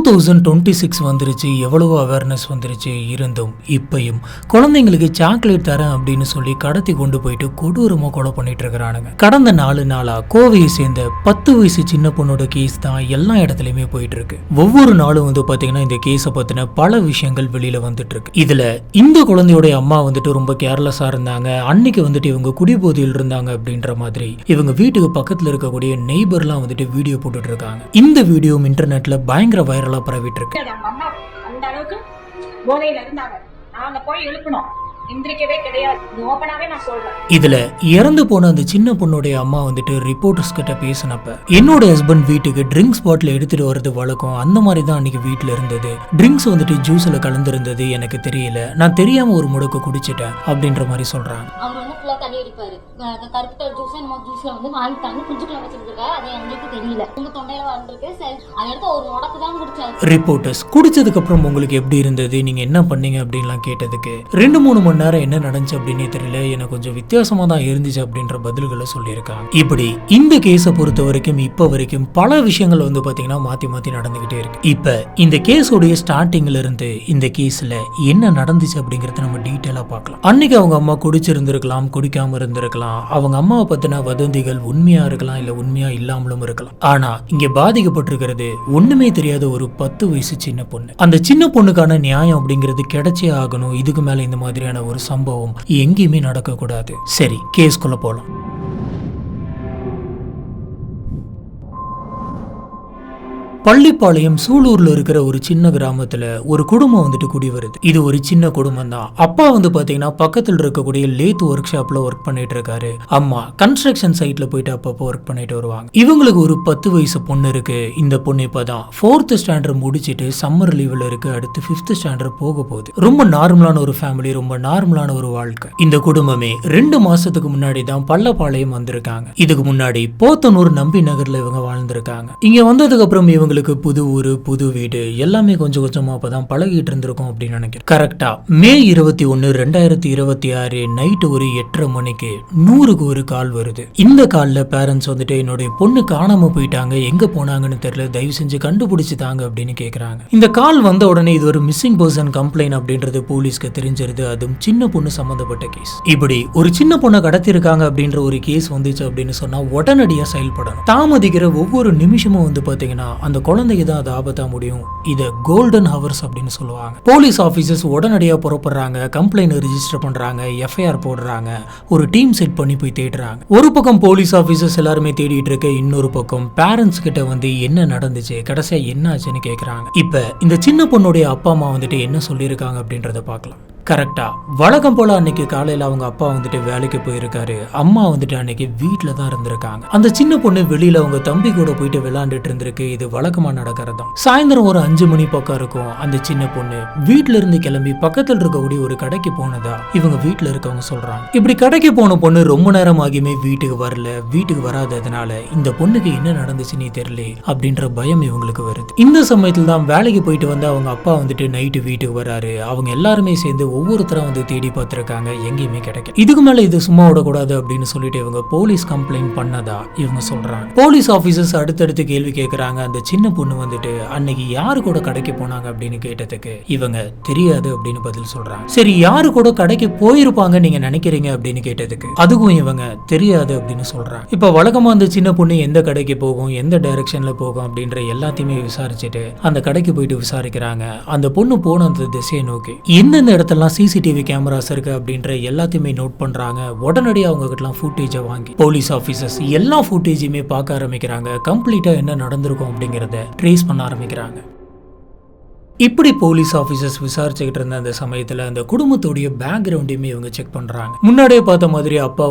2026 வந்துருச்சு. எவ்வளவோ அவேர்னஸ் வந்துருச்சு. இருந்தும் இப்பயும் குழந்தைங்களுக்கு சாக்லேட் தரேன் அப்படின்னு சொல்லி கடத்தி கொண்டு போயிட்டு கொடூரமா கொலை பண்ணிட்டு இருக்கிறானுங்க. கடந்த 4 நாளா கோவையை சேர்ந்த 10 வயசு சின்ன பொண்ணோட கேஸ் தான் எல்லா இடத்துலயுமே போயிட்டு இருக்கு. ஒவ்வொரு நாளும் பாத்தீங்கன்னா இந்த கேஸை பத்தின பல விஷயங்கள் வெளியில வந்துட்டு இருக்கு. இதுல இந்த குழந்தையோட அம்மா ரொம்ப கேர்லெஸ்ஸா இருந்தாங்க. அன்னைக்கு இவங்க குடிபோதையில் இருந்தாங்க அப்படின்ற மாதிரி இவங்க வீட்டுக்கு பக்கத்துல இருக்கக்கூடிய நெய்பர்லாம் வீடியோ போட்டுட்டு இருக்காங்க. இந்த வீடியோ இன்டர்நெட்ல பயங்கர வைரலா பரவிட்டு இருக்கு. அந்த அளவுக்கு போதையில இருந்தாங்க. நாங்க போய் எழுப்பணும், எந்திரிக்கவே கிடையாது. ஓபனாவே நான் சொல்றேன். இதுல இறந்து போன அந்த சின்ன பொண்ணுடைய அம்மா ரிப்போர்ட்டர்ஸ் கிட்ட பேசினப்ப, என்னோட ஹஸ்பண்ட் வீட்டுக்கு ட்ரிங்க்ஸ் பாட்டில் எடுத்துட்டு வரது வழக்கம். அந்த மாதிரி தான் அன்னைக்கு வீட்டுல இருந்தது. ட்ரிங்க்ஸ் ஜூஸ்ல கலந்துருந்தது எனக்கு தெரியல. நான் தெரியாம ஒரு முடக்கு குடிச்சிட்டேன் அப்படின்ற மாதிரி சொல்றாங்க. அவர் ஃபுல்லா தண்ணி அடிப்பாரு. கருப்பு ஜூஸ் நம்ம ஜூஸ்ல வாங்கிட்டாங்க, ஃப்ரிட்ஜுக்குள்ள வச்சிருக்காங்க. அது எங்களுக்கு தெரியல. உங்க தொண்டையில வந்திருக்கு. சரி, அதை எடுத்து ஒரு முடக்கு தான் குடிச்சாரு. ரிப்போர்ட்டர்ஸ் குடிச்சதுக்கு அப்புறம் உங்களுக்கு எப்படி இருந்தது, நீங்க என்ன பண்ணீங்க அப்படின்லாம் கேட்டதுக்கு 2-3 மணி நேரம் என்ன நடந்துச்சு அப்படின்னு தெரியல, எனக்கு கொஞ்சம் வித்தியாசமா தான் இருந்துச்சு அப்படின்ற பதில்களை சொல்லியிருக்காங்க. இப்படி இந்த கேஸை பொறுத்த வரைக்கும் இப்ப வரைக்கும் பல விஷயங்கள் பாத்தீங்கன்னா மாத்தி மாத்தி நடந்துகிட்டே இருக்கு. இப்ப இந்த கேஸோடைய ஸ்டார்டிங்ல இருந்து இந்த கேஸ்ல என்ன நடந்துச்சு அப்படிங்கறத நம்ம டீட்டெயிலா பார்க்கலாம். அன்னைக்கு அவங்க அம்மா குடிச்சிருந்திருக்கலாம், குடிக்காம இருந்திருக்கலாம். அவங்க அம்மாவை பத்தின வதந்திகள் உண்மையா இருக்கலாம், இல்ல உண்மையா இல்லாமலும் இருக்கலாம். ஆனா இங்க பாதிக்கப்பட்டிருக்கிறது ஒண்ணுமே தெரியாத ஒரு 10 வயசு சின்ன பொண்ணு. அந்த சின்ன பொண்ணுக்கான நியாயம் அப்படிங்கிறது கிடைச்சே ஆகணும். இதுக்கு மேல இந்த மாதிரியான ஒரு சம்பவம் எங்கேயுமே நடக்க கூடாது. சரி, கேஸ்குள்ள போலாம். பள்ளிப்பாளையம் சூலூர்ல இருக்கிற ஒரு சின்ன கிராமத்துல ஒரு குடும்பம் குடி வருது. இது ஒரு சின்ன குடும்பம் தான். அப்பா பாத்தீங்கன்னா பக்கத்துல இருக்கக்கூடிய லேத் ஒர்க் ஷாப்ல ஒர்க் பண்ணிட்டு இருக்காரு. அம்மா கன்ஸ்ட்ரக்ஷன் சைட்ல போயிட்டு அப்பப்போ ஒர்க் பண்ணிட்டு வருவாங்க. இவங்களுக்கு ஒரு 10 வயசு பொண்ணு இருக்கு. இந்த பொண்ணு இப்பதான் 4th ஸ்டாண்டர்ட் முடிச்சிட்டு சம்மர் லீவ்ல இருக்கு. அடுத்து 5th ஸ்டாண்டர்ட் போக போகுது. ரொம்ப நார்மலான ஒரு ஃபேமிலி, ரொம்ப நார்மலான ஒரு வாழ்க்கை. இந்த குடும்பமே 2 மாசத்துக்கு முன்னாடி தான் பள்ளப்பாளையம் வந்திருக்காங்க. இதுக்கு முன்னாடி போத்தனூர் நம்பி நகர்ல இவங்க வாழ்ந்திருக்காங்க. இங்க வந்ததுக்கு அப்புறம் இவங்க புது ஊரு, புது வீடு எல்லாமே கொஞ்சம் கொஞ்சமா அப்பதான் பழகிட்டு இருந்திருக்கும் அப்படின்னு நினைக்கிறேன். கரெக்டா மே 21, 2026 நைட்டு ஒரு 8:30 மணிக்கு 100க்கு ஒரு கால் வருது. இந்த கால்ல பேரண்ட்ஸ் என்னுடைய பொண்ணு காணாம போயிட்டாங்க, எங்க போனாங்கன்னு தெரியல, தயவு செஞ்சு கண்டுபிடிச்சு தாங்க அப்படின்னு கேக்குறாங்க. இந்த கால் வந்த உடனே இது ஒரு மிஸ்ஸிங் பர்சன் கம்ப்ளைண்ட் அப்படின்றது போலீஸ்க்கு தெரிஞ்சிருது. அதுவும் சின்ன பொண்ணு சம்பந்தப்பட்ட கேஸ். இப்படி ஒரு சின்ன பொண்ணை கடத்தி இருக்காங்க அப்படின்ற ஒரு கேஸ் வந்துச்சு அப்படின்னு சொன்னா உடனடியா செயல்படணும். தாமதிக்கிற ஒவ்வொரு நிமிஷமும் பாத்தீங்கன்னா அந்த குழந்தைக்கு தான் அது ஆபத்தா முடியும். இத கோல்டன் ஹவர்ஸ் அப்படின்னு சொல்லுவாங்க. போலீஸ் ஆபீசர்ஸ் உடனடியா புறப்படுறாங்க, கம்ப்ளைண்ட் ரெஜிஸ்டர் பண்றாங்க, எஃப்ஐஆர் போடுறாங்க, ஒரு டீம் செட் பண்ணி போய் தேடுறாங்க. ஒரு பக்கம் போலீஸ் ஆபீசர்ஸ் எல்லாருமே தேடிட்டு இருக்க, இன்னொரு பக்கம் பேரண்ட்ஸ் கிட்ட என்ன நடந்துச்சு, கடைசியா என்ன ஆச்சுன்னு கேக்குறாங்க. இப்ப இந்த சின்ன பொண்ணுடைய அப்பா அம்மா என்ன சொல்லியிருக்காங்க அப்படின்றத பார்க்கலாம். கரெக்டா வழக்கம் போல அன்னைக்கு காலையில அவங்க அப்பா வேலைக்கு போயிருக்காரு. அம்மா அன்னைக்கு வீட்டுல தான் இருந்திருக்காங்க. அந்த சின்ன பொண்ணு வெளியில அவங்க தம்பி கூட போயிட்டு விளையாண்டுட்டு இருந்திருக்கு. இது வழக்கமா நடக்கிறதும். சாயந்தரம் ஒரு 5 மணி பக்கம் இருக்கும். அந்த சின்ன பொண்ணு வீட்டுல இருந்து கிளம்பி பக்கத்துல இருக்கக்கூடிய ஒரு கடைக்கு போனதா இவங்க வீட்டுல இருக்கவங்க சொல்றாங்க. இப்படி கடைக்கு போன பொண்ணு ரொம்ப நேரம் ஆகியுமே வீட்டுக்கு வரல. வீட்டுக்கு வராததுனால இந்த பொண்ணுக்கு என்ன நடந்துச்சுன்னு தெரியல அப்படின்ற பயம் இவங்களுக்கு வருது. இந்த சமயத்துல தான் வேலைக்கு போயிட்டு வந்து அவங்க அப்பா நைட்டு வீட்டுக்கு வராரு. அவங்க எல்லாருமே சேர்ந்து ஒவ்வொருத்தரும் தேடி பார்த்திருக்காங்க, எங்கேயுமே கிடைக்கல. இதுக்கு மேல இது சும்மா விடக்கூடாது அப்படின்னு சொல்லிட்டு இவங்க போலீஸ் கம்ப்ளைண்ட் பண்ணதா இவங்க சொல்றாங்க. போலீஸ் ஆபீசர்ஸ் அடுத்தடுத்து கேள்வி கேட்கறாங்க. அந்த சின்ன பொண்ணு அன்னைக்கு யாரு கூட கடைக்கு போனாங்க அப்படின்னு கேட்டதுக்கு இவங்க தெரியாது அப்படின்னு பதில் சொல்றாங்க. சரி, யாரு கூட கடைக்கு போயிருப்பாங்க நீங்க நினைக்கிறீங்க அப்படின்னு கேட்டதுக்கு அதுவும் இவங்க தெரியாது அப்படின்னு சொல்றாங்க. இப்ப வழக்கமா அந்த சின்ன பொண்ணு எந்த கடைக்கு போகும், எந்த டைரக்ஷன்ல போகும் அப்படின்ற எல்லாத்தையுமே விசாரிச்சுட்டு அந்த கடைக்கு போயிட்டு விசாரிக்கிறாங்க. அந்த பொண்ணு போன அந்த திசையை நோக்கி எந்தெந்த இடத்துல சிசிடிவி கேமராஸ் இருக்கு அப்படின்ற எல்லாத்தையுமே நோட் பண்றாங்க. உடனடியாக அவங்க கிட்ட ஃபுட்டேஜை வாங்கி போலீஸ் ஆபீசர்ஸ் எல்லா ஃபுட்டேஜுமே பார்க்க ஆரம்பிக்கிறாங்க. கம்ப்ளீட்டா என்ன நடந்திருக்கும் அப்படிங்கறத ட்ரேஸ் பண்ண ஆரம்பிக்கிறாங்க. இப்படி போலீஸ் ஆபீசர்ஸ் விசாரிச்சுக்கிட்டு இருந்த அந்த சமயத்துல அந்த குடும்பத்தோடைய பேக்ரவுண்டையுமே இவங்க செக் பண்றாங்க. முன்னாடியே பார்த்த மாதிரி அப்பா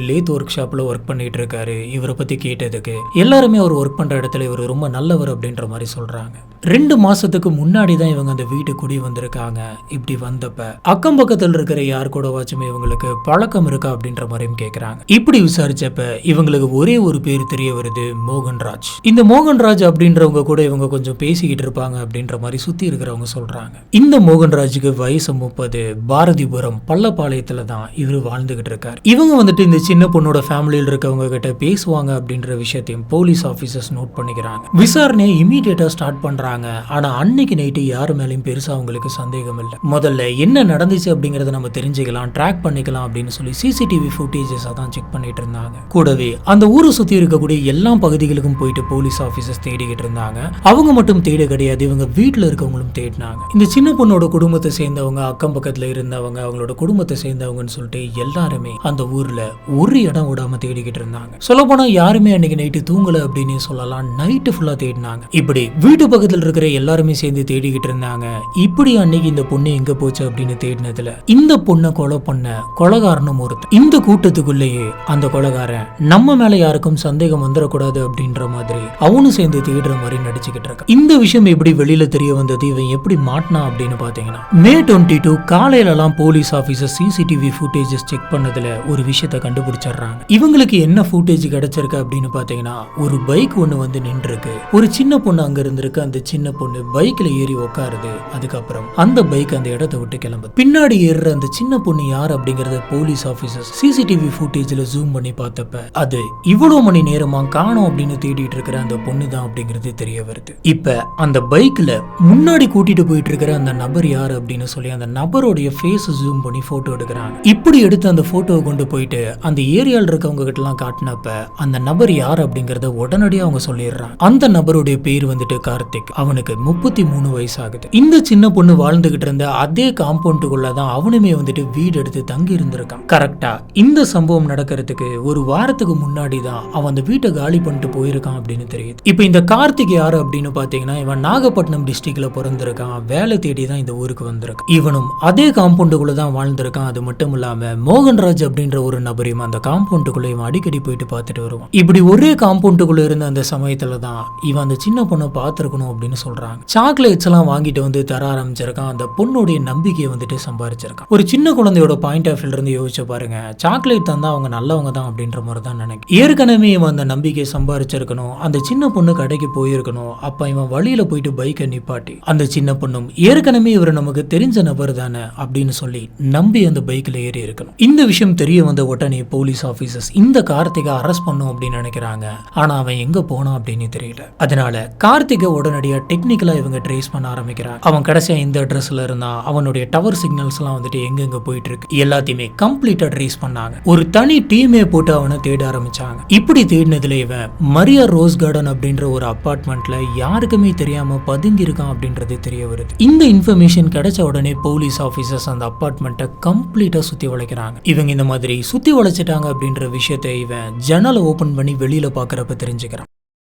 லேத் ஒர்க் ஷாப்ல ஒர்க் பண்ணிட்டு இருக்காரு. இவரை பத்தி கேட்டதுக்கு எல்லாருமே அவர் ஒர்க் பண்ற இடத்துல இவர் ரொம்ப நல்லவர் அப்படின்ற மாதிரி சொல்றாங்க. 2 மாசத்துக்கு முன்னாடி தான் இவங்க அந்த வீட்டு குடி வந்திருக்காங்க. இப்படி வந்தப்ப அக்கம் பக்கத்தில் இருக்கிற யார் கூட வாச்சுமே இவங்களுக்கு பழக்கம் இருக்கா அப்படின்ற மாதிரியும் கேட்கறாங்க. இப்படி விசாரிச்சப்ப இவங்களுக்கு ஒரே ஒரு பேர் தெரிய வருது, மோகன்ராஜ். இந்த மோகன்ராஜ் அப்படின்றவங்க கூட இவங்க கொஞ்சம் பேசிக்கிட்டு இருப்பாங்க அப்படின்ற மாதிரி சுத்தி இருக்கிறவங்க சொல்றாங்க. இந்த மோகன்ராஜுக்கு வயசு 30, பாரதிபுரம் பள்ளப்பாளையத்துல தான் இவர் வாழ்ந்துகிட்டு இருக்காரு. இவங்க வந்துட்டு இந்த சின்ன பொண்ணோட ஃபேமிலியில் இருக்கவங்க கிட்ட பேசுவாங்க அப்படின்ற விஷயத்தையும் போலீஸ் ஆபீசர்ஸ் நோட் பண்ணிக்கிறாங்க. விசாரணையை இமீடியட்டா ஸ்டார்ட் பண்றாங்க. ஆனா அன்னைக்கு நைட்டு யாரு மேலேயும் பெருசா அவங்களுக்கு சந்தேகம் இல்லை. முதல்ல என்ன நடந்துச்சு அப்படிங்கறத நம்ம தெரிஞ்சுக்கலாம், ட்ராக் பண்ணிக்கலாம் அப்படின்னு சொல்லி சிசிடிவி ஃபுட்டேஜஸ் தான் செக் பண்ணிட்டு இருந்தாங்க. கூடவே அந்த ஊரை சுத்தி இருக்கக்கூடிய எல்லா பகுதிகளுக்கும் போயிட்டு போலீஸ் ஆபீசர்ஸ் தேடிக்கிட்டு இருந்தாங்க. அவங்க மட்டும் தேட கிடையாது, இவங்க வீட்டுல இருக்கவங்களும் தேடினாங்க. இந்த சின்ன பொண்ணோட குடும்பத்தை சேர்ந்தவங்க, அக்கம் பக்கத்துல இருந்தவங்க, அவங்களோட குடும்பத்தை சேர்ந்தவங்கன்னு சொல்லிட்டு எல்லாருமே அந்த ஊர்ல ஒரு இடம் விடாம தேடிக்கிட்டு இருந்தாங்க. சொல்ல போனா யாருமே அன்னைக்கு நைட்டு தூங்கல அப்படின்னு சொல்லலாம். நைட்டு ஃபுல்லா தேடினாங்க. இப்படி வீட்டு பக்கத்துல இருக்கிற எல்லாருமே சேர்ந்து தேடிக்கிட்டு இருந்தாங்க. இப்படி அன்னைக்கு இந்த பொண்ணு எங்க போச்சு அப்படின்னு தேடினதுல இந்த பொண்ணை கொலை பண்ண கொலைகாரனும் ஒருத்தர். இந்த கூட்டத்துக்குள்ளேயே அந்த கொலைகாரன் நம்ம மேல யாருக்கும் சந்தேகம் வந்துடக்கூடாது அப்படின்ற மாதிரி அவனும் சேர்ந்து தேடுற மாதிரி நடிச்சுக்கிட்டு இருக்கான். இந்த விஷயம் எப்படி வெளியில தெரிய வந்தது, இவன் எப்படி மாட்டினா அப்படின்னு பாத்தீங்கன்னா, மே 22 காலையில எல்லாம் police officer CCTV footages check பண்ணதுல ஒரு விஷயத்தை கண்டுபிடிச்சிடுறாங்க. இவங்களுக்கு என்ன ஃபுட்டேஜ் கிடைச்சிருக்கு அப்படின்னு பாத்தீங்கன்னா, ஒரு பைக் ஒண்ணு வந்து நின்று இருக்கு. ஒரு சின்ன பொண்ணு அங்க இருந்திருக்கு. அந்த சின்ன பொண்ணு பைக்ல ஏறி உட்காருது. அதுக்கப்புறம் அந்த பைக் அந்த இடத்தை விட்டு கிளம்புது. பின்னாடி ஏறுற அந்த சின்ன பொண்ணு யார் அப்படிங்கறத போலீஸ் ஆபீசர்ஸ் சிசிடிவி ஃபுட்டேஜ்ல ஜூம் பண்ணி பார்த்தப்ப அது இவ்வளவு மணி நேரமா காணோம் அப்படின்னு தேடிட்டு இருக்கிற அந்த பொண்ணு தான் அப்படிங்கிறது தெரிய வருது. இப்ப அந்த பைக்ல முன்னாடி கூட்டிட்டு போயிட்டு இருக்கிற அந்த நபர் யார் அப்படின்னு சொல்லி அந்த நபருடைய ஃபேஸ் ஜூம் பண்ணி போட்டோ எடுக்கிறாங்க. இப்படி எடுத்து அந்த போட்டோவை கொண்டு போயிட்டு அந்த ஏரியால இருக்கவங்க கிட்ட எல்லாம் காட்டினப்ப அந்த நபர் யார் அப்படிங்கறத உடனடியாக அவங்க சொல்லிடுறாங்க. அந்த நபருடைய பேர் வந்துட்டு கார்த்திக். அவனுக்கு 33 வயசு ஆகுது. இந்த சின்ன பொண்ணு வாழ்ந்துகிட்டு இருந்த அதே காம்பவுண்டுக்குள்ளதான் அவனுமே வந்துட்டு வீடு எடுத்து தங்கி இருந்திருக்கான். கரெக்டா இந்த சம்பவம் நடக்கிறதுக்கு ஒரு வாரத்துக்கு முன்னாடி தான் அவன் அந்த வீட்டை காலி பண்ணிட்டு போயிருக்கான் அப்படின்னு தெரியுது. இப்ப இந்த கார்த்திக் யாரு அப்படின்னு பாத்தீங்கன்னா, இவன் நாகப்பட்டினம் டிஸ்ட்ரிக்ட்ல பிறந்திருக்கான். வேலை தேடி தான் இந்த ஊருக்கு வந்திருக்கான். இவனும் அதே காம்பவுண்டுக்குள்ள தான் வாழ்ந்திருக்கான். அது மட்டும் இல்லாம மோகன்ராஜ் அப்படின்ற ஒரு நபரையும் அந்த காம்பவுண்டுக்குள்ள இவன் அடிக்கடி போயிட்டு பார்த்துட்டு வருவான். இப்படி ஒரே காம்பவுண்டுக்குள்ள இருந்த அந்த சமயத்துல தான் இவன் அந்த சின்ன பொண்ணை பார்த்திருக்கணும் அப்படின்னு சொல்றாங்க. சாக்லேட்ஸ் எல்லாம் வாங்கிட்டு வந்து தர ஆரம்பிச்சிருக்கான். அந்த பொண்ணுடைய நம்பிக்கையை வந்துட்டு சம்பாதிச்சிருக்கான். ஒரு சின்ன குழந்தையோட பாயிண்ட் ஆஃப் வியூல இருந்து யோசிச்சு பாருங்க. சாக்லேட் தந்தா அவங்க நல்லவங்க தான் அப்படின்ற மாதிரி தான் நினைக்கிறேன். ஏற்கனவே இவன் அந்த நம்பிக்கையை சம்பாதிச்சிருக்கணும். அந்த சின்ன பொண்ணு கடைக்கு போயிருக்கணும். அப்ப இவன் வழியில போயிட்டு பைக்கை நிப்பாட்டி அந்த சின்ன பொண்ணும் ஏற்கனவே இவர் நமக்கு தெரிஞ்ச நபர் தானே அப்படின்னு சொல்லி நம்பி அந்த பைக்ல ஏறி இருக்கணும். இந்த விஷயம் தெரிய வந்த உடனே போலீஸ் ஆபீசர்ஸ் இந்த கார்த்திகை அரெஸ்ட் பண்ணும் அப்படின்னு நினைக்கிறாங்க. ஆனா அவன் எங்க போனான் அப்படின்னு தெரியல. அதனால கார்த்திகை உடனடியா டெக்னிக்கலா இவங்க ட்ரேஸ் பண்ண ஆரம்பிக்கிறாங்க. அவன் கடைசியா இந்த அட்ரஸ்ல இருந்தா, அவனுடைய டவர் சிக்னல்ஸ் எல்லாம் வந்துட்டு எங்கெங்க போயிட்டு இருக்கு எல்லாத்தையுமே கம்ப்ளீட்டா ட்ரேஸ் பண்ணாங்க. ஒரு தனி டீமே போட்டு அவனை தேட ஆரம்பிச்சாங்க. இப்படி தேடினதுல இவன் மரியா ரோஸ் கார்டன் அப்படின்ற ஒரு அபார்ட்மெண்ட்ல யாருக்குமே தெரியாம பதுங்கி இருக்கான் அப்படின்றது தெரிய வருது. இந்த இன்ஃபர்மேஷன் கிடைச்ச உடனே போலீஸ் ஆபீசர்ஸ் அந்த அபார்ட்மெண்ட்டை கம்ப்ளீட்டா சுத்தி வளைக்கிறாங்க. இவங்க இந்த மாதிரி சுத்தி வளைச்சிட்டாங்க அப்படின்ற விஷயத்தை இவன் ஜன்னலை ஓபன் பண்ணி வெளியில பாக்குறப்ப தெரிஞ்சுக்கிறான்.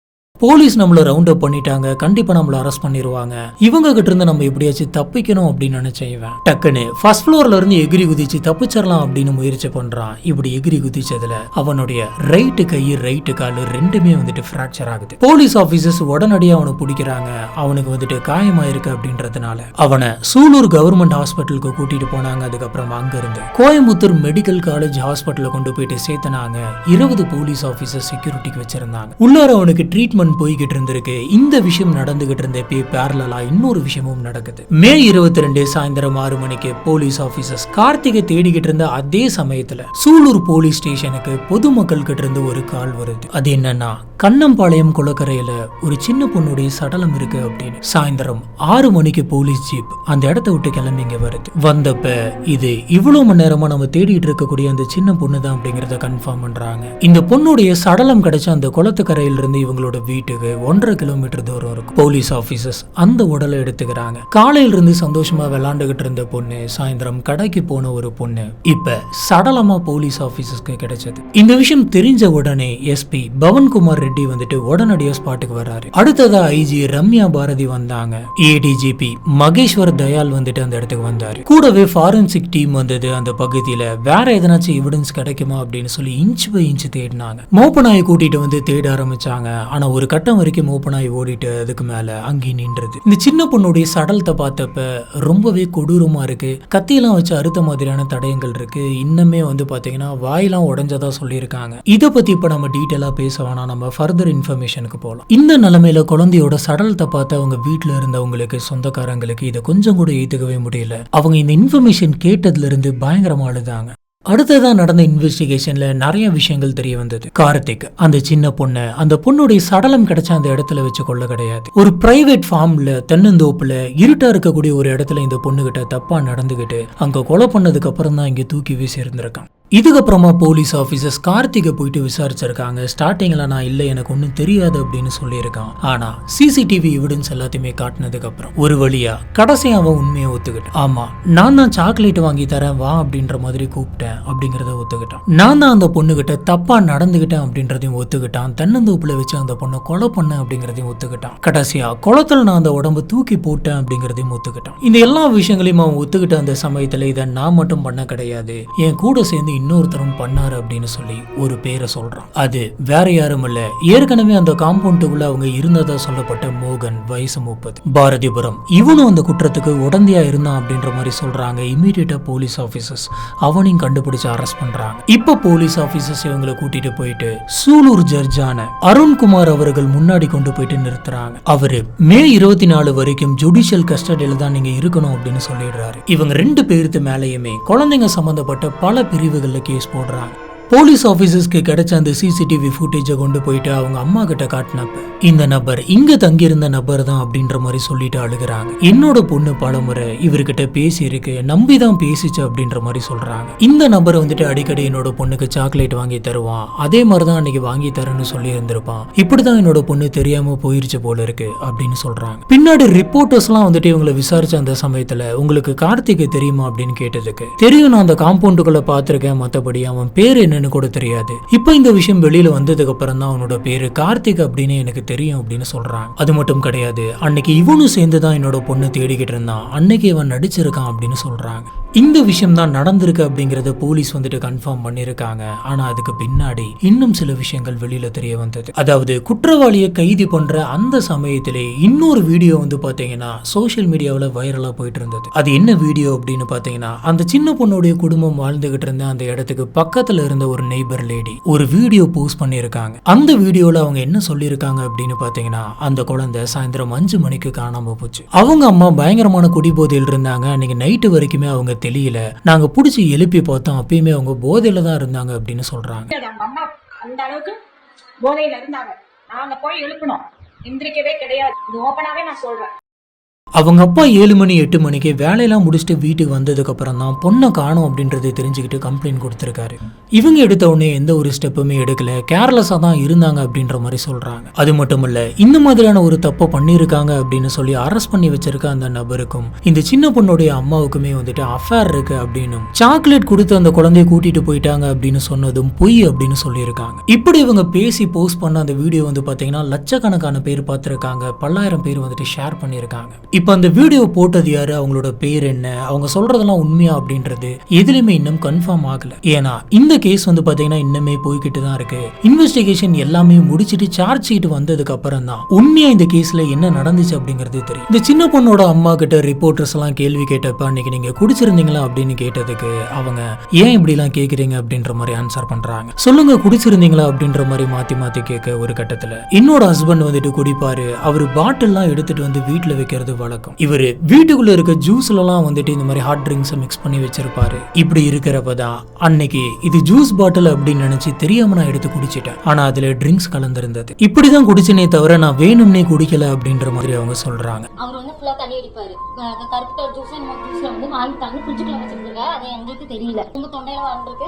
போலீஸ் நம்மள ரவுண்ட் அப் பண்ணிட்டாங்க, கண்டிப்பா நம்மள அரெஸ்ட் பண்ணிடுவாங்க. இவங்க கிட்ட இருந்து நம்ம எப்படியாச்சும் தப்பிக்கணும் அப்படின்னு நினைச்சேன். இவன் டக்குன்னு ஃபர்ஸ்ட் ஃப்ளோர்ல இருந்து எகிரி குதிச்சு தப்பிச்சிடலாம் அப்படின்னு முயற்சி பண்றான். இப்படி எகிரி குதிச்சதுல அவனுடைய ரைட்டு கை ரைட்டு காலு ரெண்டுமே வந்துட்டு பிராக்சர் ஆகுது. போலீஸ் ஆபீசர்ஸ் உடனடியாக அவனை பிடிக்கிறாங்க. அவனுக்கு வந்துட்டு காயமாயிருக்கு அப்படின்றதுனால அவனை சூலூர் கவர்மெண்ட் ஹாஸ்பிட்டலுக்கு கூட்டிட்டு போனாங்க. அதுக்கப்புறம் அங்க இருந்து கோயம்புத்தூர் மெடிக்கல் காலேஜ் ஹாஸ்பிட்டல கொண்டு போயிட்டு சேர்த்தனாங்க. 20 போலீஸ் ஆபீசர் செக்யூரிட்டிக்கு வச்சிருந்தாங்க. உள்ளார அவனுக்கு ட்ரீட்மெண்ட் போய்கிட்டு இருந்திருக்கு. இந்த விஷயம் நடந்துகிட்டு இருந்தப்பே பேரலா இன்னொரு விஷயமும் நடக்குது. மே 22 சாயந்தரம் 6 மணிக்கு போலீஸ் ஆபீசர்ஸ் கார்த்திகை தேடிக்கிட்டு இருந்த அதே சமயத்துல சூலூர் போலீஸ் ஸ்டேஷனுக்கு பொதுமக்கள் கிட்ட இருந்து ஒரு கால் வருது. அது என்னன்னா, கண்ணம்பாளையம் குளக்கரையில ஒரு சின்ன பொண்ணுடைய சடலம் இருக்கு அப்படின்னு. சாயந்தரம் 6 மணிக்கு போலீஸ் ஜீப் அந்த இடத்த விட்டு கிளம்பிங்க வருது. வந்தப்ப இது இவ்வளவு மணி நேரமா நம்ம தேடிட்டு இருக்கக்கூடிய அந்த சின்ன பொண்ணு தான் அப்படிங்கறத கன்ஃபார்ம் பண்றாங்க. இந்த பொண்ணுடைய சடலம் கிடைச்ச அந்த குளத்துக்கரையில இருந்து இவங்களோட வீட்டுக்கு 1.5 கிலோமீட்டர் தூரம் இருக்கும். போலீஸ் ஆபீசர்ஸ் அந்த உடலை எடுத்துக்கிறாங்க. காலையில இருந்து சந்தோஷமா விளையாண்டுகிட்டு இருந்த பொண்ணு சாயந்தரம் கடைக்கு போன ஒரு பொண்ணு இப்ப சடலமா போலீஸ் ஆபீசர்ஸ்க்கு கிடைச்சது. இந்த விஷயம் தெரிஞ்ச உடனே எஸ்பி பவன்குமார் ரெட்டி வந்துட்டு உடனடியா ஸ்பாட்டுக்கு வராரு. அடுத்ததா ஐஜி ரம்யா பாரதி வந்தாங்க. ஏடிஜிபி மகேஸ்வர் தயால் வந்துட்டு அந்த இடத்துக்கு வந்தாரு. கூடவே ஃபாரன்சிக் டீம் வந்தது. அந்த பகுதியில வேற எதனாச்சும் எவிடன்ஸ் கிடைக்குமா அப்படின்னு சொல்லி இன்ச் பை இன்ச் தேடினாங்க. மோப்பனாயை கூட்டிட்டு வந்து தேட ஆரம்பிச்சாங்க. ஆனா ஒரு கட்டம் வரைக்கும் ஓப்பன் ஆகி ஓடிட்டு அதுக்கு மேல அங்கே நின்றது. இந்த சின்ன பொண்ணுடைய சடலத்தை பார்த்தப்ப ரொம்பவே கொடூரமா இருக்கு. கத்தியெல்லாம் வச்சு அறுத்த மாதிரியான தடயங்கள் இருக்கு. இன்னுமே வந்து பாத்தீங்கன்னா வாயெல்லாம் உடைஞ்சதா சொல்லியிருக்காங்க. இதை பத்தி இப்ப நம்ம டீட்டெயிலா பேச வேணாம், நம்ம ஃபர்தர் இன்ஃபர்மேஷனுக்கு போகலாம். இந்த நிலைமையில குழந்தையோட சடலத்தை பார்த்து அவங்க வீட்டுல இருந்தவங்களுக்கு சொந்தக்காரங்களுக்கு இதை கொஞ்சம் கூட ஏத்துக்கவே முடியல. அவங்க இந்த இன்ஃபர்மேஷன் கேட்டதுல இருந்து பயங்கரமா அழுதாங்க. அடுத்ததான் நடந்த இன்வெஸ்டிகேஷன்ல நிறைய விஷயங்கள் தெரிய வந்தது. கார்த்திக் அந்த சின்ன பொண்ணு, அந்த பொண்ணுடைய சடலம் கிடைச்ச அந்த இடத்துல வச்சு கொள்ள கிடையாது. ஒரு பிரைவேட் ஃபார்ம்ல தென்னந்தோப்புல இருட்டா இருக்கக்கூடிய ஒரு இடத்துல இந்த பொண்ணுகிட்ட தப்பா நடந்துகிட்டு அங்க கொலை பண்ணதுக்கு அப்புறம் தான் இங்க தூக்கி வீசி இருந்திருக்கான். இதுக்கப்புறமா போலீஸ் ஆஃபீஸர்ஸ் கார்த்திகை போயிட்டு விசாரிச்சிருக்காங்க. ஸ்டார்டிங்ல நான் இல்லை எனக்கு ஒன்றும் தெரியாது அப்படின்னு சொல்லியிருக்கான். ஆனா சிசிடிவி எவிடன்ஸ் எல்லாத்தையுமே காட்டினதுக்கு அப்புறம் ஒரு வழியா கடைசி அவன் உண்மையை ஒத்துக்கிட்டான். ஆமா, நான் தான் சாக்லேட் வாங்கி தரேன் வா அப்படின்ற மாதிரி கூப்பிட்டேன் அப்படிங்கறத ஒத்துக்கிட்டான். நான் தான் அந்த பொண்ணுகிட்ட தப்பா நடந்துகிட்டேன் அப்படின்றதையும் ஒத்துக்கிட்டான். தென்னந்தோப்புல வச்சு அந்த பொண்ணை கொலை பண்ண அப்படிங்கறதையும் ஒத்துக்கிட்டான். கடைசியா குளத்துல நான் அந்த உடம்பு தூக்கி போட்டேன் அப்படிங்கறதையும் ஒத்துக்கிட்டான். இந்த எல்லா விஷயங்களையும் அவன் ஒத்துக்கிட்ட அந்த சமயத்துல இதை நான் மட்டும் பண்ண கிடையாது, என் கூட சேர்ந்து இன்னொருத்தரும் பண்ணாரு அப்படின்னு சொல்லி ஒரு பேரை சொல்றான். அது வேற யாரும் இல்ல, ஏற்கனவே அந்த காம்பவுண்டுக்குள்ள அவங்க இருந்ததா சொல்லப்பட்ட மோகன், வயசு 30, பாரதிபுரம். இவனும் அந்த குற்றத்துக்கு உடந்தையா இருந்தான் அப்படின்ற மாதிரி சொல்றாங்க. இமீடியட்டா போலீஸ் ஆபீசர்ஸ் அவனையும் கண்டுபிடிச்சு அரெஸ்ட் பண்றாங்க. இப்ப போலீஸ் ஆபீசர்ஸ் இவங்களை கூட்டிட்டு போயிட்டு சூலூர் ஜட்ஜான அருண்குமார் அவர்கள் முன்னாடி கொண்டு போயிட்டு நிறுத்துறாங்க. அவரு மே 24 வரைக்கும் ஜுடிஷியல் கஸ்டடியில தான் நீங்க இருக்கணும் அப்படின்னு சொல்லிடுறாரு. இவங்க 2 பேருக்கு மேலேயுமே குழந்தைங்க சம்பந்தப்பட்ட பல பிரிவுகள் கேஸ் போடுறாங்க. போலீஸ் ஆபீசர்ஸ்க்கு கிடைச்ச அந்த சிசிடிவி ஃபுட்டேஜை கொண்டு போயிட்டு அவங்க அம்மா கிட்ட காட்டினப்ப இந்த நபர் இங்க தங்கியிருந்த நபர் தான் அப்படின்ற மாதிரி சொல்லிட்டு அழுகுறாங்க. என்னோட பொண்ணு பலமுறை இவர்கிட்ட பேசி இருக்கு, நம்பிதான் பேசிச்சு அப்படின்ற மாதிரி சொல்றாங்க. இந்த நபர் வந்துட்டு அடிக்கடி என்னோட பொண்ணுக்கு சாக்லேட் வாங்கி தருவான், அதே மாதிரிதான் அன்னைக்கு வாங்கி தரேன்னு சொல்லி இருந்திருப்பான், இப்படிதான் என்னோட பொண்ணு தெரியாம போயிருச்சு போல இருக்கு அப்படின்னு சொல்றாங்க. பின்னாடி ரிப்போர்ட்டர்ஸ் எல்லாம் வந்துட்டு இவங்களை விசாரிச்ச அந்த சமயத்துல உங்களுக்கு கார்த்திகை தெரியுமா அப்படின்னு கேட்டதுக்கு தெரியும், நான் அந்த காம்பவுண்டுக்குள்ள பாத்திருக்கேன், மத்தபடி அவன் பேரு என்ன கூட தெரியாது. இப்ப இந்த விஷயம் வெளியில வந்ததுக்கு அப்புறம் தான் அவனோட பேரு கார்த்திக் அப்படின்னு எனக்கு தெரியும் அப்படின்னு சொல்றாங்க. அது மட்டும் கிடையாது, அன்னைக்கு இவனும் சேர்ந்துதான் என்னோட பொண்ணு தேடிக்கிட்டு இருந்தான், அன்னைக்கு இவன் நடிச்சிருக்கான் அப்படின்னு சொல்றாங்க. இந்த விஷயம் தான் நடந்திருக்கு அப்படிங்கறத போலீஸ் வந்துட்டு கன்ஃபார்ம் பண்ணிருக்காங்க. ஆனா அதுக்கு பின்னாடி இன்னும் சில விஷயங்கள் வெளியில தெரிய வந்தது. அதாவது குற்றவாளியை கைது பண்ற அந்த சமயத்திலே இன்னொரு வீடியோ வந்து பாத்தீங்கன்னா சோசியல் மீடியாவில் வைரலா போயிட்டு இருந்தது. அது என்ன வீடியோ அப்படின்னு பாத்தீங்கன்னா அந்த சின்ன பொண்ணுடைய குடும்பம் வாழ்ந்துகிட்டு இருந்த அந்த இடத்துக்கு பக்கத்துல இருந்த ஒரு நெய்பர் லேடி ஒரு வீடியோ போஸ்ட் பண்ணிருக்காங்க. அந்த வீடியோல அவங்க என்ன சொல்லிருக்காங்க அப்படின்னு பாத்தீங்கன்னா அந்த குழந்தை சாயந்தரம் 5 மணிக்கு காணாம போச்சு. அவங்க அம்மா பயங்கரமான குடிபோதையில் இருந்தாங்க. அன்னைக்கு நைட்டு வரைக்குமே அவங்க தெரியல, நாங்க புடிச்சு எழுப்பி பார்த்தோம், அப்பயுமே அவங்க போதையில தான் இருந்தாங்க அப்படின்னு சொல்றாங்க. அவங்க அம்மா அந்த அளவுக்கு போதையில இருந்தாங்க. நாங்க போய் எழுப்பணும், எந்திரிக்கவே கிடையாது. இது ஓப்பனாவே நான் சொல்றேன். அவங்க அப்பா 7 மணி 8 மணிக்கு வேலையெல்லாம் முடிச்சுட்டு வீட்டுக்கு வந்ததுக்கு அப்புறம் தான் பொண்ணை காணும் அப்படின்றத தெரிஞ்சுக்கிட்டு கம்ப்ளைண்ட் கொடுத்துருக்காரு. இவங்க எடுத்த உடனே எந்த ஒரு ஸ்டெப்புமே எடுக்கல, கேர்லெஸ்ஸா தான் இருந்தாங்க அப்படின்ற மாதிரி சொல்றாங்க. அது மட்டும் இல்ல, இந்த மாதிரியான ஒரு தப்பை பண்ணியிருக்காங்க அப்படின்னு சொல்லி அரெஸ்ட் பண்ணி வச்சிருக்க அந்த நபருக்கும் இந்த சின்ன பொண்ணுடைய அம்மாவுக்குமே வந்துட்டு அஃபேர் இருக்கு அப்படின்னும் சாக்லேட் கொடுத்து அந்த குழந்தைய கூட்டிட்டு போயிட்டாங்க அப்படின்னு சொன்னதும் பொய் அப்படின்னு சொல்லியிருக்காங்க. இப்படி இவங்க பேசி போஸ்ட் பண்ண அந்த வீடியோ வந்து பாத்தீங்கன்னா லட்சக்கணக்கான பேர் பார்த்திருக்காங்க, பல்லாயிரம் பேர் வந்துட்டு ஷேர் பண்ணியிருக்காங்க. இப்ப அந்த வீடியோ போட்டது யாரு, அவங்களோட பேர் என்ன, அவங்க சொல்றதெல்லாம் உண்மையா அப்படின்றது எதுலையுமே இன்னும் கன்ஃபார்ம் ஆகல. ஏன்னா இந்த கேஸ் வந்து பாத்தீங்கன்னா இன்னுமே போய்கிட்டு தான் இருக்கு. இன்வெஸ்டிகேஷன் எல்லாமே முடிச்சிட்டு சார்ஜ் ஷீட் வந்ததுக்கு அப்புறம் தான் உண்மையா இந்த கேஸ்ல என்ன நடந்துச்சு அப்படிங்கிறது தெரியும். இந்த சின்ன பொண்ணோட அம்மா கிட்ட ரிப்போர்ட்டர்ஸ் எல்லாம் கேள்வி கேட்டப்ப அன்னைக்கு நீங்க குடிச்சிருந்தீங்களா அப்படின்னு கேட்டதுக்கு அவங்க ஏன் இப்படி எல்லாம் கேக்குறீங்க அப்படின்ற மாதிரி ஆன்சர் பண்றாங்க. சொல்லுங்க குடிச்சிருந்தீங்களா அப்படின்ற மாதிரி மாத்தி மாத்தி கேட்க ஒரு கட்டத்துல என்னோட ஹஸ்பண்ட் வந்துட்டு குடிப்பாரு, அவரு பாட்டில் எல்லாம் எடுத்துட்டு வந்து வீட்டுல வைக்கிறது வழக்கம், இவரு வீட்டுக்குள்ள இருக்க ஜூஸ்ல எல்லாம் வந்துட்டு இந்த மாதிரி ஹாட் ட்ரிங்க்ஸ் மிக்ஸ் பண்ணி வச்சிருப்பாரு. இப்படி இருக்கிறப்பதான் அன்னைக்கு இது ஜூஸ் பாட்டில் அப்படின்னு நினைச்சு தெரியாம நான் எடுத்து குடிச்சிட்டேன், ஆனா அதுல ட்ரிங்க்ஸ் கலந்திருந்தது, இப்படிதான் குடிச்சனே தவிர நான் வேணும்னே குடிக்கல அப்படின்ற மாதிரி அவங்க சொல்றாங்க. அவர் வந்து ஃபுல்லா தண்ணி அடிப்பாரு. கருப்பு ஜூஸ் ஜூஸ்ல வந்து வாங்கிட்டாங்க, ஃப்ரிட்ஜுக்குள்ள வச்சிருக்காங்க, அது எங்களுக்கு தெரியல, உங்க தொண்டையில வந்திருக்கு,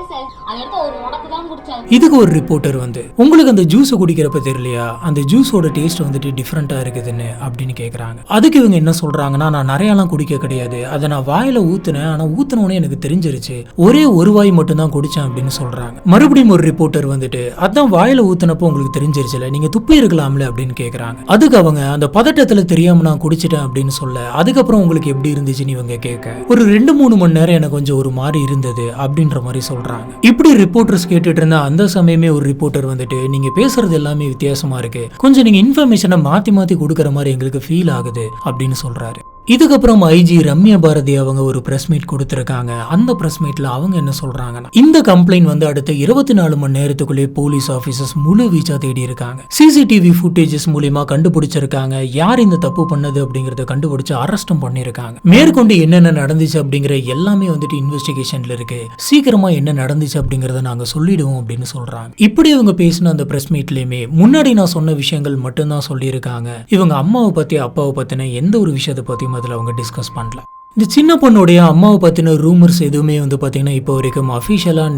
அதை எடுத்து ஒரு உடக்கு தான் குடிச்சாங்க. இதுக்கு ஒரு ரிப்போர்ட்டர் வந்து உங்களுக்கு அந்த ஜூஸ் குடிக்கிறப்ப தெரியலையா, அந்த ஜூஸோட டேஸ்ட் வந்துட்டு டிஃப்ரெண்டா இருக்குதுன்னு அப்படின்னு கேக்குறாங்க. அதுக்கு இவங்க என்ன என்ன சொல்றாங்கன்னா, நான் நிறையலாம் குடிக்க கிடையாது, அதை நான் வாயில ஊத்துனேன், ஆனா ஊத்துனோடனே எனக்கு தெரிஞ்சிருச்சு, ஒரே ஒரு வாய் மட்டும் தான் குடிச்சேன் அப்படின்னு சொல்றாங்க. மறுபடியும் ஒரு ரிப்போர்ட்டர் வந்துட்டு, அதான் வாயில ஊத்துனப்போ உங்களுக்கு தெரிஞ்சிருச்சுல, நீங்க துப்பி இருக்கலாம்ல அப்படின்னு கேக்குறாங்க. அதுக்கு அவங்க, அந்த பதட்டத்துல தெரியாம நான் குடிச்சிட்டேன் அப்படின்னு சொல்ல, அதுக்கப்புறம் உங்களுக்கு எப்படி இருந்துச்சுன்னு இவங்க கேட்க, ஒரு 2-3 மணி நேரம் எனக்கு கொஞ்சம் ஒரு மாதிரி இருந்தது அப்படின்ற மாதிரி சொல்றாங்க. இப்படி ரிப்போர்ட்டர்ஸ் கேட்டுட்டு இருந்தா அந்த சமயமே ஒரு ரிப்போர்ட்டர் வந்துட்டு, நீங்க பேசுறது எல்லாமே வித்தியாசமா இருக்கு, கொஞ்சம் நீங்க இன்ஃபர்மேஷனை மாத்தி மாத்தி கொடுக்கற மாதிரி எங்களுக்கு ஃபீல் ஆகுது அப்படின்னு சொல்றாரு. இதுக்கப்புறம் ஐஜி ரம்யா பாரதி அவங்க ஒரு பிரஸ் மீட் கொடுத்திருக்காங்க. அந்த பிரஸ் மீட்ல அவங்க என்ன சொல்றாங்கன்னா, இந்த கம்ப்ளைண்ட் வந்து அடுத்த 24 மணி நேரத்துக்குள்ளே போலீஸ் ஆபீசர்ஸ் முழு வீச்சா தேடி இருக்காங்க. சிசிடிவி ஃபுட்டேஜஸ் மூலமா கண்டுபிடிச்சிருக்காங்க யார் இந்த தப்பு பண்ணது அப்படிங்கறத கண்டுபிடிச்சு அரெஸ்டும் பண்ணிருக்காங்க. மேற்கொண்டு என்னென்ன நடந்துச்சு அப்படிங்கிற எல்லாமே வந்துட்டு இன்வெஸ்டிகேஷன்ல இருக்கு, சீக்கிரமா என்ன நடந்துச்சு அப்படிங்கறத நாங்க சொல்லிடுவோம் அப்படின்னு சொல்றாங்க. இப்படி இவங்க பேசின அந்த பிரஸ் மீட்லயுமே முன்னாடி நான் சொன்ன விஷயங்கள் மட்டும்தான் சொல்லியிருக்காங்க. இவங்க அம்மாவை பத்தி அப்பாவை பத்தின எந்த ஒரு விஷயத்தை பத்தி அதில் அவங்க டிஸ்கஸ் பண்ணல. இந்த சின்ன பொண்ணுடைய அம்மாவை பற்றின ரூமர்ஸ் எதுவுமே வந்து பார்த்தீங்கன்னா இப்போ வரைக்கும் அஃபிஷியலாக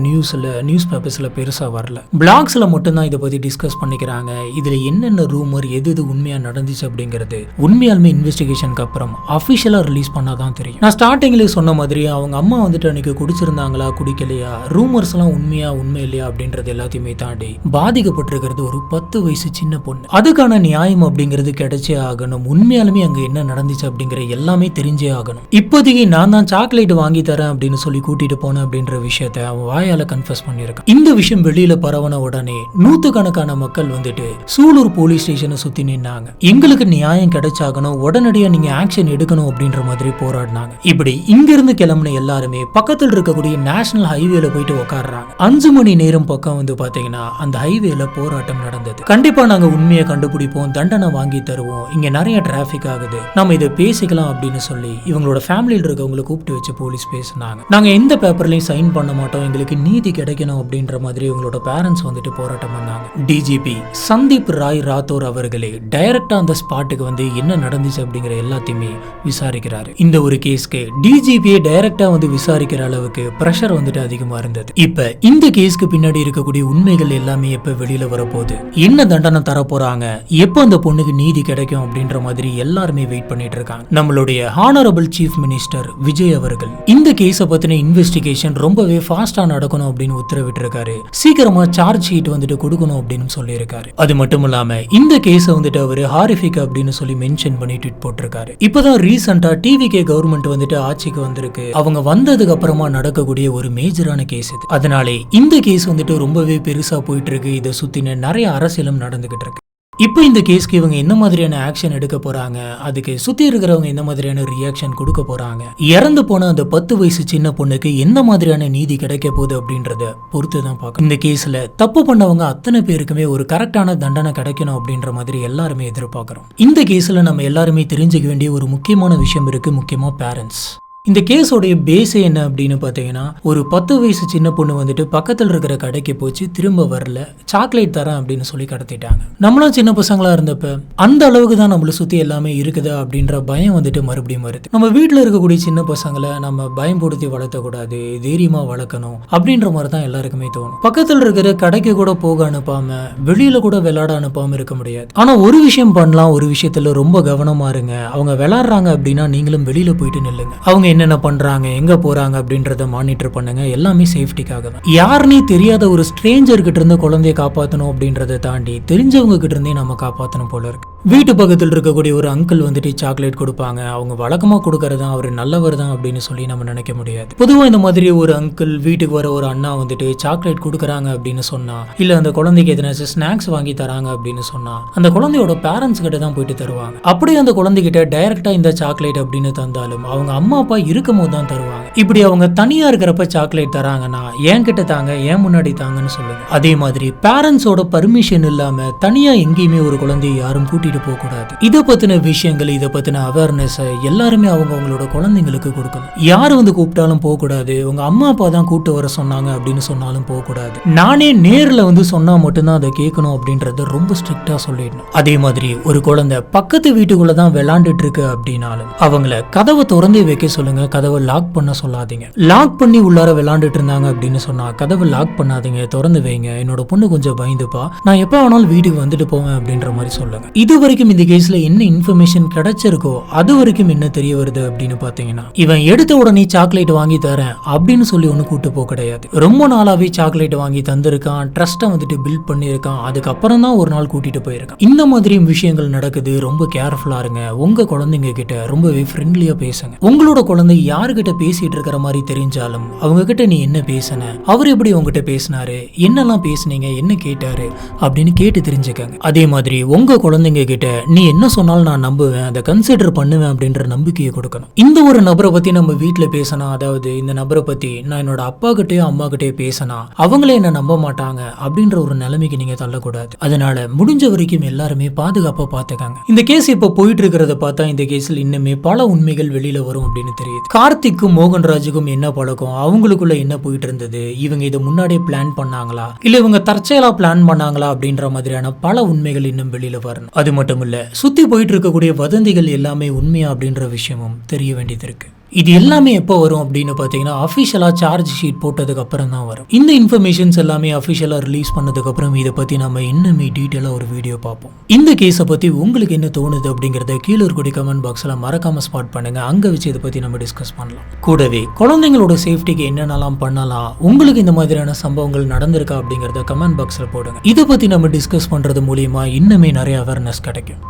நியூஸ் பேப்பர்ஸில் பெருசாக வரல. பிளாக்ஸில் மட்டும்தான் இதை பற்றி டிஸ்கஸ் பண்ணிக்கிறாங்க. இதில் என்னென்ன ரூமர் எது உண்மையாக நடந்துச்சு அப்படிங்கிறது உண்மையாலுமே இன்வெஸ்டிகேஷனுக்கு அப்புறம் அஃபிஷியலாக ரிலீஸ் பண்ணால் தான் தெரியும். நான் ஸ்டார்டிங்லேயே சொன்ன மாதிரி அவங்க அம்மா வந்துட்டு அன்றைக்கி குடிச்சிருந்தாங்களா குடிக்கலையா, ரூமர்ஸ்லாம் உண்மை இல்லையா அப்படின்றது எல்லாத்தையுமே தாண்டி பாதிக்கப்பட்டிருக்கிறது ஒரு 10 வயசு சின்ன பொண்ணு. அதுக்கான நியாயம் அப்படிங்கிறது கிடைச்சே ஆகணும். உண்மையாலுமே அங்கே என்ன நடந்துச்சு அப்படிங்கிற எல்லாமே தெரிஞ்சே ஆகணும். இப்போதைக்கு நான் தான் சாக்லேட் வாங்கி தரேன் அப்படின்னு சொல்லி கூட்டிட்டு போனேன் அப்படின்ற விஷயத்த அவன் வாயால கன்ஃபஸ் பண்ணியிருக்கான். இந்த விஷயம் வெளியில பரவன உடனே நூத்துக்கணக்கான மக்கள் வந்துட்டு சூலூர் போலீஸ் ஸ்டேஷனை சுத்தி நின்னாங்க. எங்களுக்கு நியாயம் கிடைச்சாகணும், உடனடியா நீங்க ஆக்ஷன் எடுக்கணும் அப்படின்ற மாதிரி போராடினாங்க. இப்படி இங்கிருந்து கிளம்பின எல்லாருமே பக்கத்தில் இருக்கக்கூடிய நேஷனல் ஹைவேல போயிட்டு உட்காடுறாங்க. 5 மணி நேரம் பக்கம் வந்து பாத்தீங்கன்னா அந்த ஹைவேல போராட்டம் நடந்தது. கண்டிப்பா நாங்க உண்மையை கண்டுபிடிப்போம், தண்டனை வாங்கி தருவோம், இங்க நிறைய டிராபிக் ஆகுது, நம்ம இதை பேசிக்கலாம் அப்படின்னு சொல்லி இவங்களோட ஃபேமிலியில் இருக்கவங்களை கூப்பிட்டு வச்சு போலீஸ் பேசினாங்க. நாங்க எந்த பேப்பர்லையும் சைன் பண்ண மாட்டோம், எங்களுக்கு நீதி கிடைக்கணும் அப்படின்ற மாதிரி இவங்களோட பேரண்ட்ஸ் வந்துட்டு போராட்டம் பண்ணாங்க. டிஜிபி சந்தீப் ராய் ராத்தோர் அவர்களே டைரக்டா அந்த ஸ்பாட்டுக்கு வந்து என்ன நடந்துச்சு அப்படிங்கிற எல்லாத்தையுமே விசாரிக்கிறாரு. இந்த ஒரு கேஸ்க்கு டிஜிபியை டைரக்டா வந்து விசாரிக்கிற அளவுக்கு பிரஷர் வந்துட்டு அதிகமா இருந்தது. இப்ப இந்த கேஸ்க்கு பின்னாடி இருக்கக்கூடிய உண்மைகள் எல்லாமே எப்ப வெளியில வரப்போகுது, என்ன தண்டனை தர போறாங்க, எப்ப அந்த பொண்ணுக்கு நீதி கிடைக்கும் அப்படின்ற மாதிரி எல்லாருமே வெயிட் பண்ணிட்டு இருக்காங்க. நம்மளுடைய ஹானரபிள் சீஃப் மினிஸ்டர் விஜய் அவர்கள் இந்த கேஸை பத்தின இன்வெஸ்டிகேஷன் ரொம்பவே ஃபாஸ்டா நடக்கணும் அப்படின்னு உத்தரவிட்டு இருக்காரு. சீக்கிரமா சார்ஜ் ஷீட் வந்துட்டு கொடுக்கணும் அப்படின்னு சொல்லி இருக்காரு. அது மட்டும் இல்லாம இந்த கேஸை வந்துட்டு அவரு ஹாரிஃபிக் அப்படின்னு சொல்லி மென்ஷன் பண்ணி ட்வீட் போட்டிருக்காரு. இப்பதான் ரீசெண்டா டிவிகே கவர்மெண்ட் வந்துட்டு ஆட்சிக்கு வந்திருக்கு. அவங்க வந்ததுக்கு அப்புறமா நடக்கக்கூடிய ஒரு மேஜரான கேஸ் இது. அதனாலே இந்த கேஸ் வந்துட்டு ரொம்பவே பெருசா போயிட்டு இருக்கு. இதை சுத்தின நிறைய அரசியலும் நடந்துகிட்டு இருக்கு. இப்போ இந்த கேஸ்க்கு இவங்க என்ன மாதிரியான ஆக்ஷன் எடுக்க போறாங்க, அதுக்கு சுத்தி இருக்கிறவங்க என்ன மாதிரியான ரியாக்ஷன் கொடுக்க போறாங்க, இறந்து போன அந்த 10 வயசு சின்ன பொண்ணுக்கு என்ன மாதிரியான நீதி கிடைக்க போகுது அப்படின்றத பொறுத்து தான் பார்க்கணும். இந்த கேஸ்ல தப்பு பண்ணவங்க அத்தனை பேருக்குமே ஒரு கரெக்டான தண்டனை கிடைக்கணும் அப்படின்ற மாதிரி எல்லாருமே எதிர்பார்க்கிறோம். இந்த கேஸ்ல நம்ம எல்லாருமே தெரிஞ்சுக்க வேண்டிய ஒரு முக்கியமான விஷயம் இருக்கு, முக்கியமா பேரண்ட்ஸ். இந்த கேஸோடைய பேஸே என்ன அப்படின்னு பார்த்தீங்கன்னா, ஒரு 10 வயசு சின்ன பொண்ணு வந்துட்டு பக்கத்தில் இருக்கிற கடைக்கு போச்சு, திரும்ப வரல, சாக்லேட் தரேன் அப்படின்னு சொல்லி கடத்திட்டாங்க. நம்மளும் சின்ன பசங்களா இருந்தப்ப அந்த அளவுக்கு தான் நம்மளை சுற்றி எல்லாமே இருக்குதா அப்படின்ற பயம் வந்துட்டு மறுபடியும் வருது. நம்ம வீட்டில் இருக்கக்கூடிய சின்ன பசங்களை நம்ம பயன்படுத்தி வளர்த்தக்கூடாது, தைரியமாக வளர்க்கணும் அப்படின்ற மாதிரி தான் எல்லாருக்குமே தோணும். பக்கத்தில் இருக்கிற கடைக்கு கூட போக அனுப்பாம, வெளியில கூட விளையாட அனுப்பாம இருக்க முடியாது. ஆனால் ஒரு விஷயம் பண்ணலாம், ஒரு விஷயத்துல ரொம்ப கவனமா இருங்க. அவங்க விளையாடுறாங்க அப்படின்னா நீங்களும் வெளியில போயிட்டு நில்லுங்க. அவங்க என்னென்ன பண்றாங்க, எங்க போறாங்க அப்படின்றத மானிட்டர் பண்ணுங்க. எல்லாமே சேஃப்டிக்காக தான். யாருன்னே தெரியாத ஒரு ஸ்ட்ரேஞ்சர் கிட்ட இருந்து குழந்தைய காப்பாற்றணும் அப்படின்றத தாண்டி தெரிஞ்சவங்க கிட்ட இருந்தே நம்ம காப்பாற்றணும் போல இருக்கு. வீட்டு பக்கத்தில் இருக்கக்கூடிய ஒரு அங்கிள் வந்துட்டு சாக்லேட் கொடுப்பாங்க. அவங்க வழக்கமா கொடுக்கறதா அவர் நல்லவர் தான் அப்படின்னு சொல்லி நம்ம நினைக்க முடியாது. பொதுவாக இந்த மாதிரி ஒரு அங்கிள் வீட்டுக்கு வர ஒரு அண்ணா வந்துட்டு சாக்லேட் கொடுக்குறாங்க அப்படின்னு சொன்னா, இல்ல அந்த குழந்தைக்கு எதனாச்சும் ஸ்நாக்ஸ் வாங்கி தராங்க அப்படின்னு சொன்னா, அந்த குழந்தையோட பேரண்ட்ஸ் கிட்ட தான் போயிட்டு தருவாங்க. அப்படியே அந்த குழந்தைகிட்ட டைரக்டா இந்த சாக்லேட் அப்படின்னு தந்தாலும் அவங்க அம்மா அப்பா இருக்கும் போது தான் தருவாங்க. இப்படி அவங்க தனியா இருக்கிறப்ப சாக்லேட் தராங்கன்னா என் கிட்ட தாங்க, ஏன் முன்னாடி தாங்கன்னு சொல்லுங்க. அதே மாதிரி பேரண்ட்ஸோட பர்மிஷன் இல்லாம தனியா எங்கேயுமே ஒரு குழந்தைய யாரும் கூட்டிட்டு போக கூடாது. இதை பத்தின விஷயங்கள், இதை பத்தின அவேர்னஸ் எல்லாருமே அவங்களோட குழந்தைங்களுக்கு கொடுக்கணும். யாரு வந்து கூப்பிட்டாலும் போக கூடாது, உங்க அம்மா அப்பா தான் கூப்பிட்டு வர சொன்னாங்க அப்படின்னு சொன்னாலும் போக கூடாது. நானே நேர்ல வந்து சொன்னா மட்டும்தான் அதை கேட்கணும் அப்படின்றத ரொம்ப ஸ்ட்ரிக்டா சொல்லிடணும். அதே மாதிரி ஒரு குழந்தை பக்கத்து வீட்டுக்குள்ள தான் விளையாண்டுட்டு இருக்கு அப்படின்னாலும் அவங்கள கதவை திறந்தே வைக்க சொல்லுங்க. பண்ணுங்க, கதவை லாக் பண்ண சொல்லாதீங்க. லாக் பண்ணி உள்ளார விளையாண்டுட்டு இருந்தாங்க அப்படின்னு சொன்னா கதவை லாக் பண்ணாதீங்க, திறந்து வைங்க, என்னோட பொண்ணு கொஞ்சம் பயந்துப்பா, நான் எப்ப வேணாலும் வீட்டுக்கு வந்துட்டு போவேன் அப்படின்ற மாதிரி சொல்லுங்க. இது வரைக்கும் இந்த கேஸ்ல என்ன இன்ஃபர்மேஷன் கிடைச்சிருக்கோ அது வரைக்கும் என்ன தெரிய வருது அப்படின்னு பாத்தீங்கன்னா, இவன் எடுத்த உடனே சாக்லேட் வாங்கி தரேன் அப்படின்னு சொல்லி ஒண்ணு கூட்டு போக கிடையாது. ரொம்ப நாளாவே சாக்லேட் வாங்கி தந்திருக்கான், ட்ரஸ்ட்டை வந்துட்டு பில்ட் பண்ணியிருக்கான், அதுக்கப்புறம் தான் ஒரு நாள் கூட்டிட்டு போயிருக்கான். இந்த மாதிரி விஷயங்கள் நடக்குது, ரொம்ப கேர்ஃபுல்லா இருங்க. உங்க குழந்தைங்க கிட்ட ரொம்பவே ஃப்ரெண்ட்லியா பேசுங்க. உங்களோட குழந்தை யாருகிட்ட பேசிட்டு இருக்கிற மாதிரி தெரிஞ்சாலும் அவங்க கிட்ட நீ என்ன பேசின, அவர் எப்படி உங்ககிட்ட பேசினாரு, என்னெல்லாம் பேசுனீங்க, என்ன கேட்டாரு அப்படின்னு கேட்டு தெரிஞ்சுக்கங்க. அதே மாதிரி உங்க குழந்தைங்க கிட்ட நீ என்ன சொன்னாலும் நான் நம்புவேன், அதை கன்சிடர் பண்ணுவேன் அப்படின்ற நம்பிக்கையை கொடுக்கணும். இந்த ஒரு நபரை பத்தி நம்ம வீட்டுல பேசினா, அதாவது இந்த நபரை பத்தி நான் என்னோட அப்பா கிட்டயோ அம்மா கிட்டயோ பேசினா அவங்களே என்ன நம்ப மாட்டாங்க அப்படின்ற ஒரு நிலைமைக்கு நீங்க தள்ளக்கூடாது. அதனால முடிஞ்ச வரைக்கும் எல்லாருமே பாதுகாப்பா பாத்துக்காங்க. இந்த கேஸ் இப்ப போயிட்டு இருக்கிறத பார்த்தா இந்த கேஸ்ல இன்னுமே பல உண்மைகள் வெளியில வரும் அப்படின்னு தெரியுது. கார்த்திக்கும் மோகன்ராஜுக்கும் என்ன பழக்கம், அவங்களுக்குள்ள என்ன போயிட்டு இருந்தது, இவங்க இதை முன்னாடியே பிளான் பண்ணாங்களா இல்ல இவங்க தற்செயலா பிளான் பண்ணாங்களா அப்படின்ற மாதிரியான பல உண்மைகள் இன்னும் வெளியில வரணும். அது மட்டும் இல்ல, சுத்தி போயிட்டு இருக்கக்கூடிய வதந்திகள் எல்லாமே உண்மையா அப்படின்ற விஷயமும் தெரிய வேண்டியது இருக்கு. இது எல்லாமே எப்போ வரும் அப்படின்னு பார்த்தீங்கன்னா அஃபிஷியலாக சார்ஜ் ஷீட் போட்டதுக்கு அப்புறம் தான் வரும். இந்த இன்ஃபர்மேஷன்ஸ் எல்லாமே அஃபிஷியலாக ரிலீஸ் பண்ணதுக்கு அப்புறம் இதை பற்றி நம்ம இன்னுமே டீட்டெயிலாக ஒரு வீடியோ பார்ப்போம். இந்த கேஸை பற்றி உங்களுக்கு என்ன தோணுது அப்படிங்கிறத கீழே இருக்கக்கூடிய கமெண்ட் பாக்ஸில் மறக்காம ஸ்பாட் பண்ணுங்க. அங்கே வச்சு இதை பற்றி நம்ம டிஸ்கஸ் பண்ணலாம். கூடவே குழந்தைங்களோட சேஃப்டிக்கு என்னென்னலாம் பண்ணலாம், உங்களுக்கு இந்த மாதிரியான சம்பவங்கள் நடந்திருக்கா அப்படிங்கிறத கமெண்ட் பாக்ஸில் போடுங்க. இதை பற்றி நம்ம டிஸ்கஸ் பண்ணுறது மூலியமா இன்னுமே நிறைய அவேர்னஸ் கிடைக்கும்.